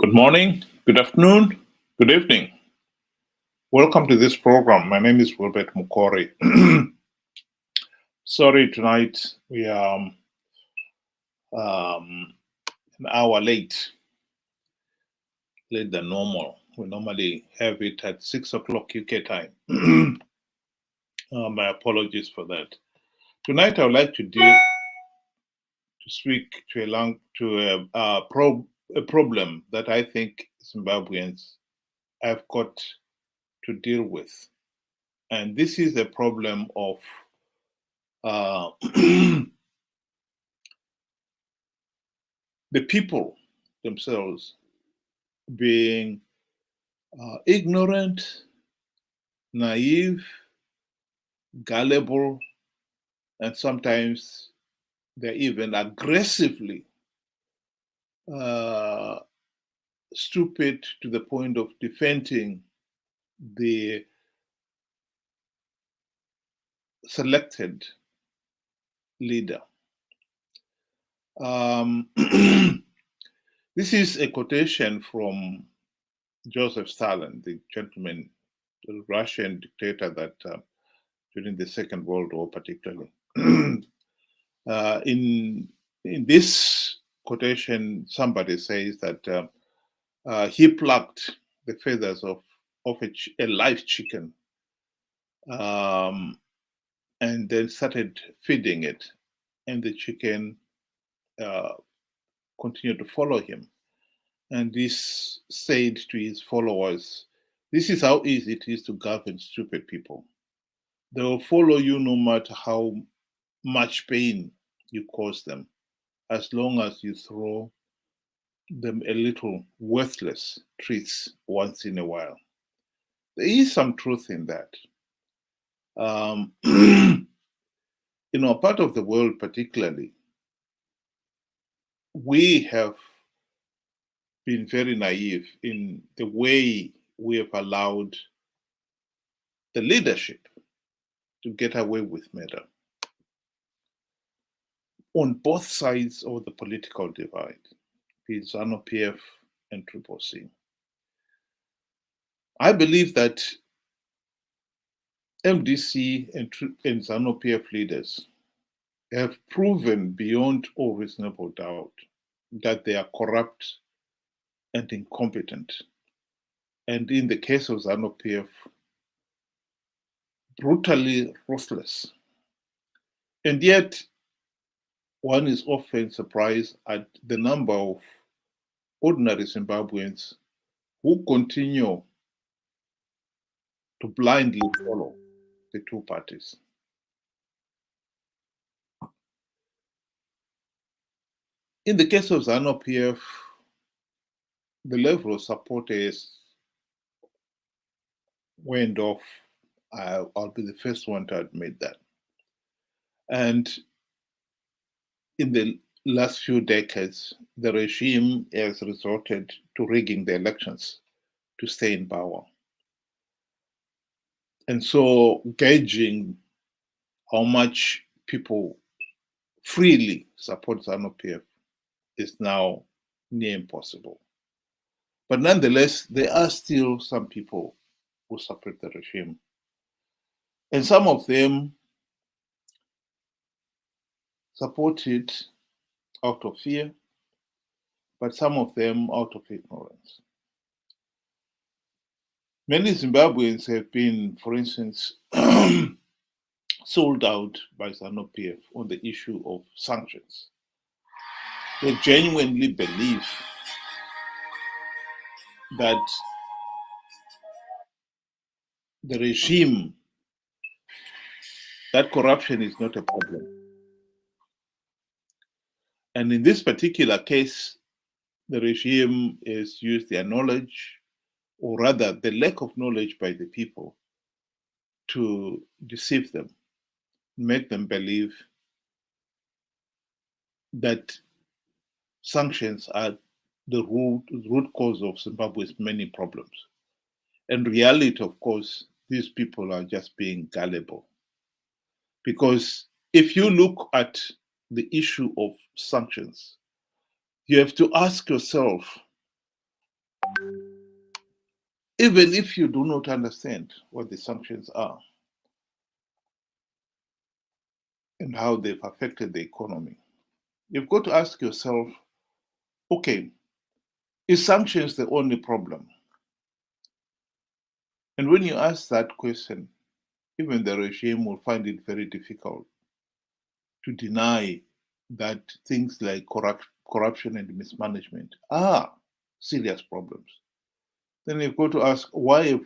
Good morning, good afternoon, good evening. Welcome to this program. My name is Wilbert Mukori. Sorry, tonight we are an hour late than normal. We normally have it at 6 o'clock UK time. My apologies for that. Tonight I would like to speak to a problem that I think Zimbabweans have got to deal with. And this is a problem of the people themselves being ignorant, naive, gullible, and sometimes they're even aggressively stupid to the point of defending the selected leader. This is a quotation from Joseph Stalin, the gentleman, the Russian dictator that during the Second World War particularly. In this quotation, somebody says that he plucked the feathers of a live chicken and then started feeding it, and the chicken continued to follow him. And this said to his followers, "This is how easy it is to govern stupid people. They will follow you no matter how much pain you cause them, as long as you throw them a little worthless treats once in a while." There is some truth in that. In our part of the world particularly, we have been very naive in the way we have allowed the leadership to get away with murder on both sides of the political divide, be it Zanu PF and CCC. I believe that MDC and Zanu PF leaders have proven beyond all reasonable doubt that they are corrupt and incompetent. And in the case of Zanu PF, brutally ruthless. And yet, one is often surprised at the number of ordinary Zimbabweans who continue to blindly follow the two parties. In the case of Zanu PF, the level of support is went off. I'll be the first one to admit that. And in the last few decades, the regime has resorted to rigging the elections to stay in power. And so gauging how much people freely support Zanu PF is now near impossible. But nonetheless, there are still some people who support the regime. And some of them support it out of fear, but some of them out of ignorance. Many Zimbabweans have been, for instance, sold out by Zanu PF on the issue of sanctions. They genuinely believe that the regime, that corruption is not a problem. And in this particular case, the regime has used their knowledge, or rather the lack of knowledge by the people, to deceive them, make them believe that sanctions are the root cause of Zimbabwe's many problems. In reality, of course, these people are just being gullible. Because if you look at the issue of sanctions, you have to ask yourself, even if you do not understand what the sanctions are and how they've affected the economy, you've got to ask yourself, okay, is sanctions the only problem? And when you ask that question, even the regime will find it very difficult to deny that things like corruption and mismanagement are serious problems. Then you've got to ask, why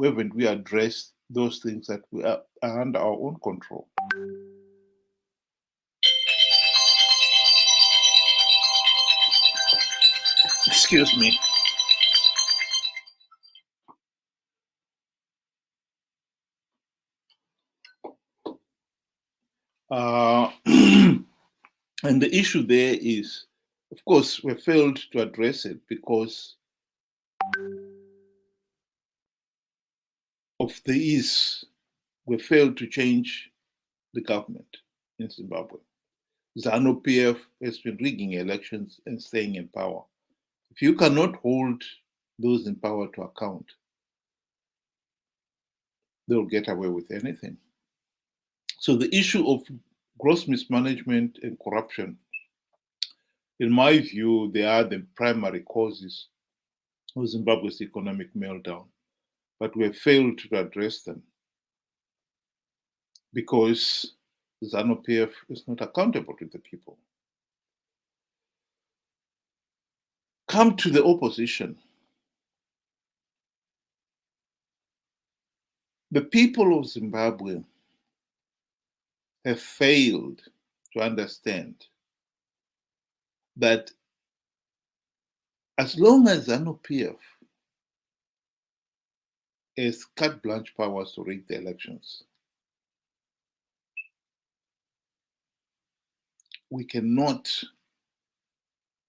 haven't we addressed those things that are under our own control? Excuse me. Uh, and the issue there is, of course, we failed to address it because of the ease. We failed to change the government in Zimbabwe. Zanu PF has been rigging elections and staying in power. If you cannot hold those in power to account, they'll get away with anything. So the issue of gross mismanagement and corruption, in my view, they are the primary causes of Zimbabwe's economic meltdown. But we have failed to address them because Zanu PF is not accountable to the people. Come to the opposition. The people of Zimbabwe have failed to understand that as long as Zanu PF has carte blanche powers to rig the elections, we cannot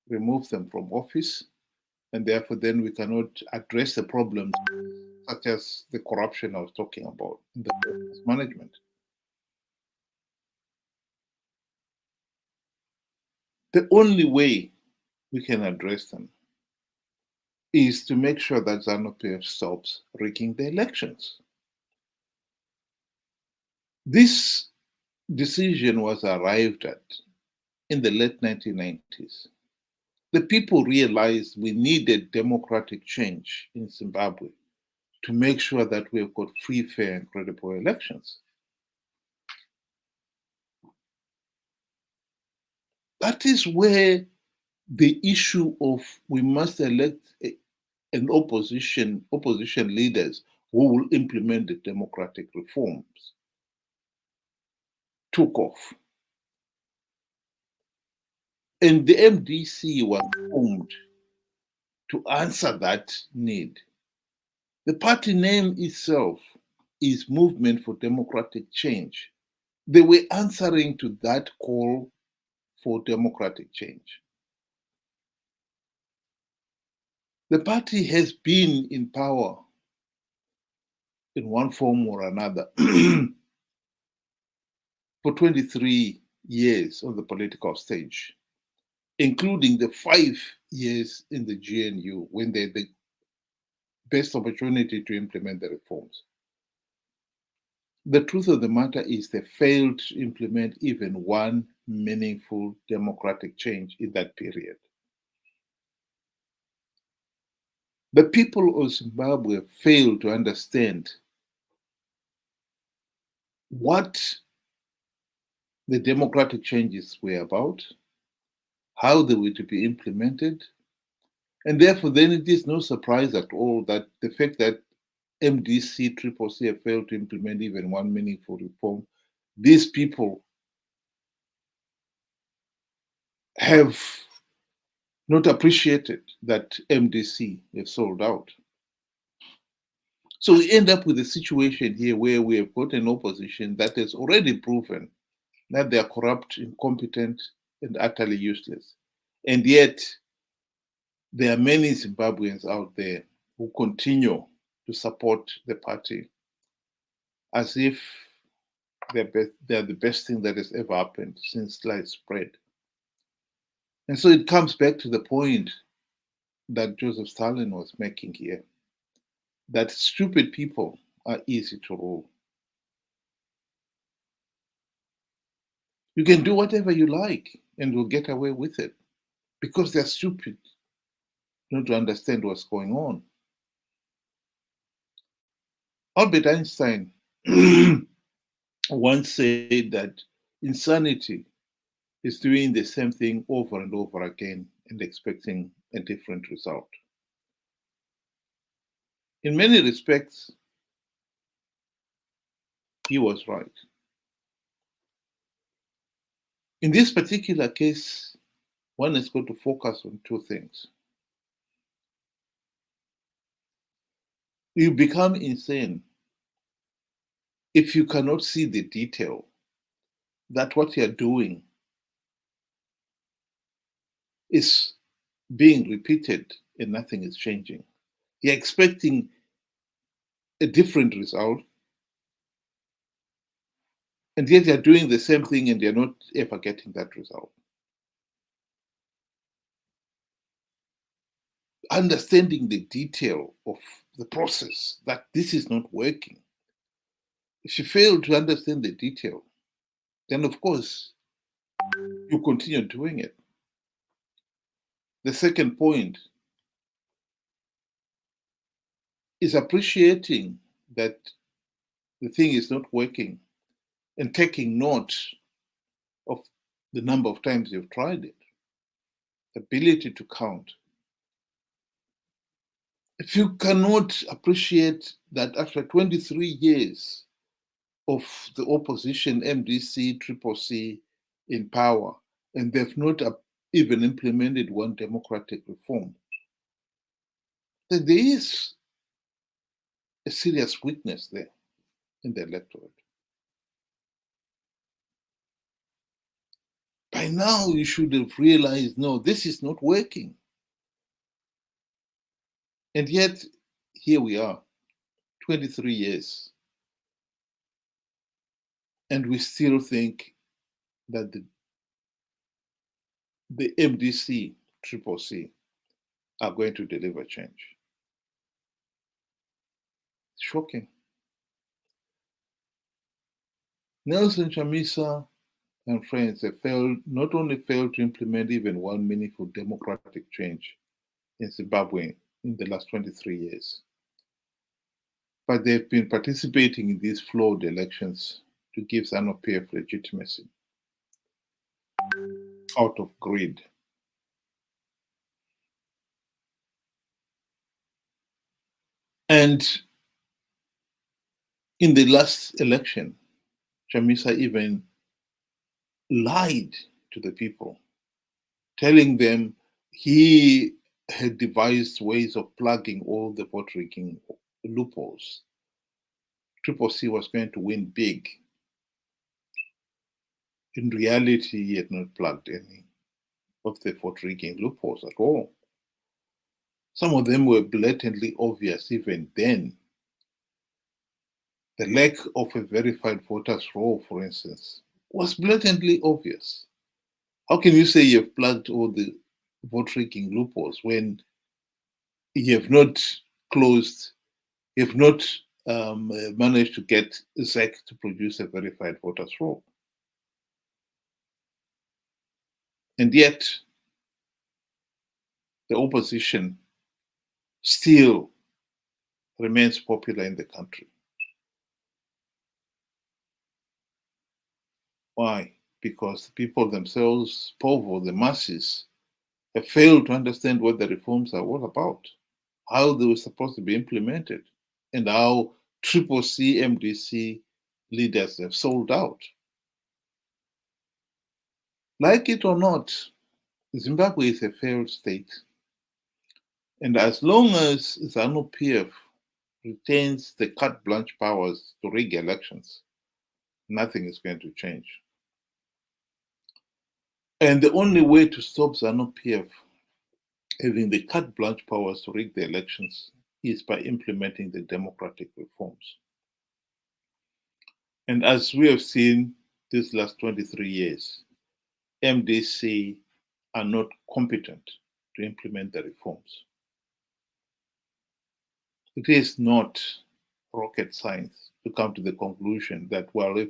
remove them from office, and therefore then we cannot address the problems such as the corruption I was talking about in the management. The only way we can address them is to make sure that Zanu PF stops rigging the elections. This decision was arrived at in the late 1990s. The people realized we needed democratic change in Zimbabwe to make sure that we've got free, fair, and credible elections. That is where the issue of we must elect an opposition leaders who will implement the democratic reforms took off. And the MDC was formed to answer that need. The party name itself is Movement for Democratic Change. They were answering to that call for democratic change. The party has been in power in one form or another for 23 years on the political stage, including the 5 years in the GNU when they had the best opportunity to implement the reforms. The truth of the matter is they failed to implement even one meaningful democratic change in that period. The people of Zimbabwe failed to understand what the democratic changes were about, how they were to be implemented, and therefore then it is no surprise at all that the fact that MDC, Triple C have failed to implement even one meaningful reform, these people have not appreciated that MDC have sold out. So we end up with a situation here where we have got an opposition that has already proven that they are corrupt, incompetent, and utterly useless. And yet, there are many Zimbabweans out there who continue to support the party as if they're the best thing that has ever happened since sliced bread. And so it comes back to the point that Joseph Stalin was making here, that stupid people are easy to rule. You can do whatever you like and you'll get away with it because they're stupid not to understand what's going on. Albert Einstein once said that insanity is doing the same thing over and over again and expecting a different result. In many respects, he was right. In this particular case, one has got to focus on two things. You become insane if you cannot see the detail that what you're doing is being repeated and nothing is changing. You're expecting a different result, and yet you're doing the same thing and you're not ever getting that result. Understanding the detail of the process that this is not working. If you fail to understand the detail, then of course you continue doing it. The second point is appreciating that the thing is not working and taking note of the number of times you've tried it. Ability to count. If you cannot appreciate that after 23 years of the opposition, MDC, Triple C in power, and they've not even implemented one democratic reform, then there is a serious weakness there in the electorate. By now, you should have realized, no, this is not working. And yet, here we are, 23 years, and we still think that the MDC, Triple C, are going to deliver change. It's shocking. Nelson Chamisa and friends have not only failed to implement even one meaningful democratic change in Zimbabwe in the last 23 years, but they've been participating in these flawed elections to give Zanu PF legitimacy out of greed. And in the last election, Chamisa even lied to the people, telling them he had devised ways of plugging all the vote rigging loopholes. Triple C was going to win big. In reality, he had not plugged any of the vote rigging loopholes at all. Some of them were blatantly obvious even then. The lack of a verified voters roll, for instance, was blatantly obvious. How can you say you've plugged all the vote rigging loopholes when you have not closed, you have not managed to get ZEC to produce a verified voters roll? And yet, the opposition still remains popular in the country. Why? Because the people themselves, povo, the masses, have failed to understand what the reforms are all about, how they were supposed to be implemented, and how Triple C, MDC leaders have sold out. Like it or not, Zimbabwe is a failed state. And as long as Zanu PF retains the carte blanche powers to rig elections, nothing is going to change. And the only way to stop Zanu PF having the carte blanche powers to rig the elections is by implementing the democratic reforms. And as we have seen these last 23 years, MDC are not competent to implement the reforms. It is not rocket science to come to the conclusion that, well, if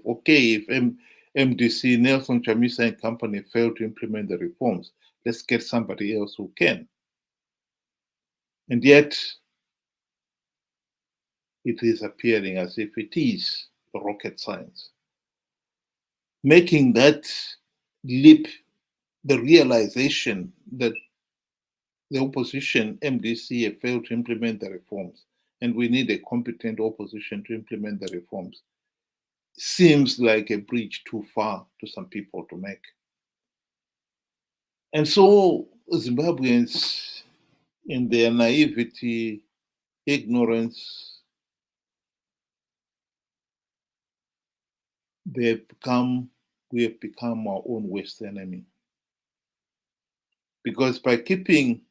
MDC, Nelson Chamisa and company fail to implement the reforms, let's get somebody else who can. And yet, it is appearing as if it is rocket science. Making that leap, the realization that the opposition, MDC, have failed to implement the reforms, and we need a competent opposition to implement the reforms, seems like a bridge too far to some people to make. And so Zimbabweans, in their naivety, ignorance, we have become our own worst enemy. Because by keeping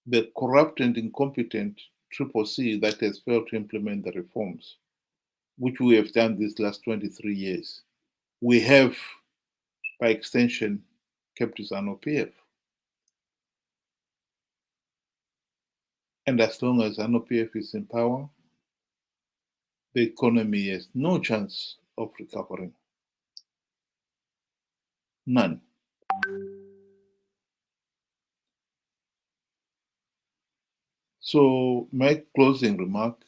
the corrupt and incompetent Triple C that has failed to implement the reforms, which we have done these last 23 years, we have, by extension, kept Zanu PF. And as long as Zanu PF is in power, the economy has no chance of recovering. None. So my closing remark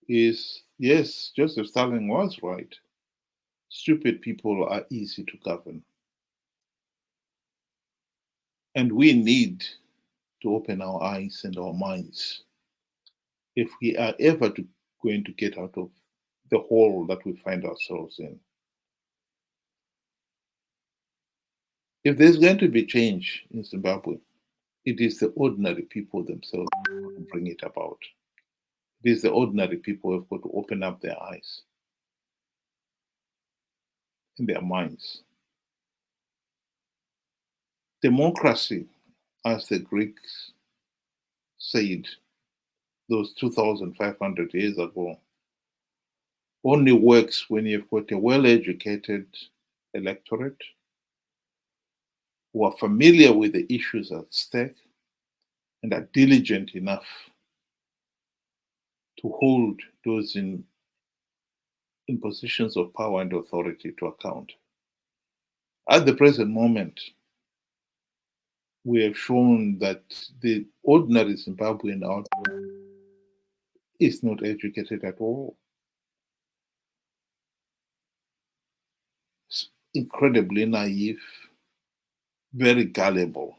is, yes, Joseph Stalin was right. Stupid people are easy to govern. And we need to open our eyes and our minds if we are ever going to get out of the hole that we find ourselves in. If there's going to be change in Zimbabwe, it is the ordinary people themselves who bring it about. It is the ordinary people who have got to open up their eyes and their minds. Democracy, as the Greeks said those 2,500 years ago, only works when you've got a well-educated electorate who are familiar with the issues at stake and are diligent enough to hold those in positions of power and authority to account. At the present moment, we have shown that the ordinary Zimbabwean out there is not educated at all. It's incredibly naive, very gullible.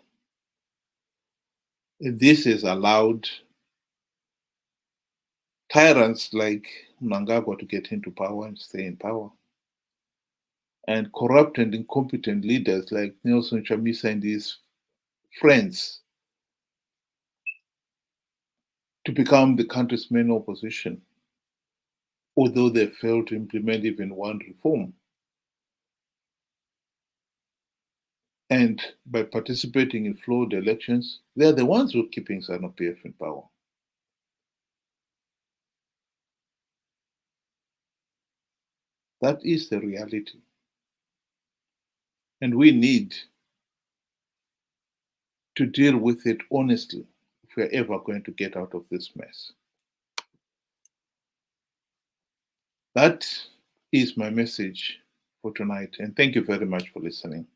This has allowed tyrants like Mnangagwa to get into power and stay in power. And corrupt and incompetent leaders like Nelson Chamisa and his friends to become the country's main opposition, although they failed to implement even one reform. And by participating in flawed elections, they're the ones who are keeping Zanu PF in power. That is the reality. And we need to deal with it honestly if we're ever going to get out of this mess. That is my message for tonight. And thank you very much for listening.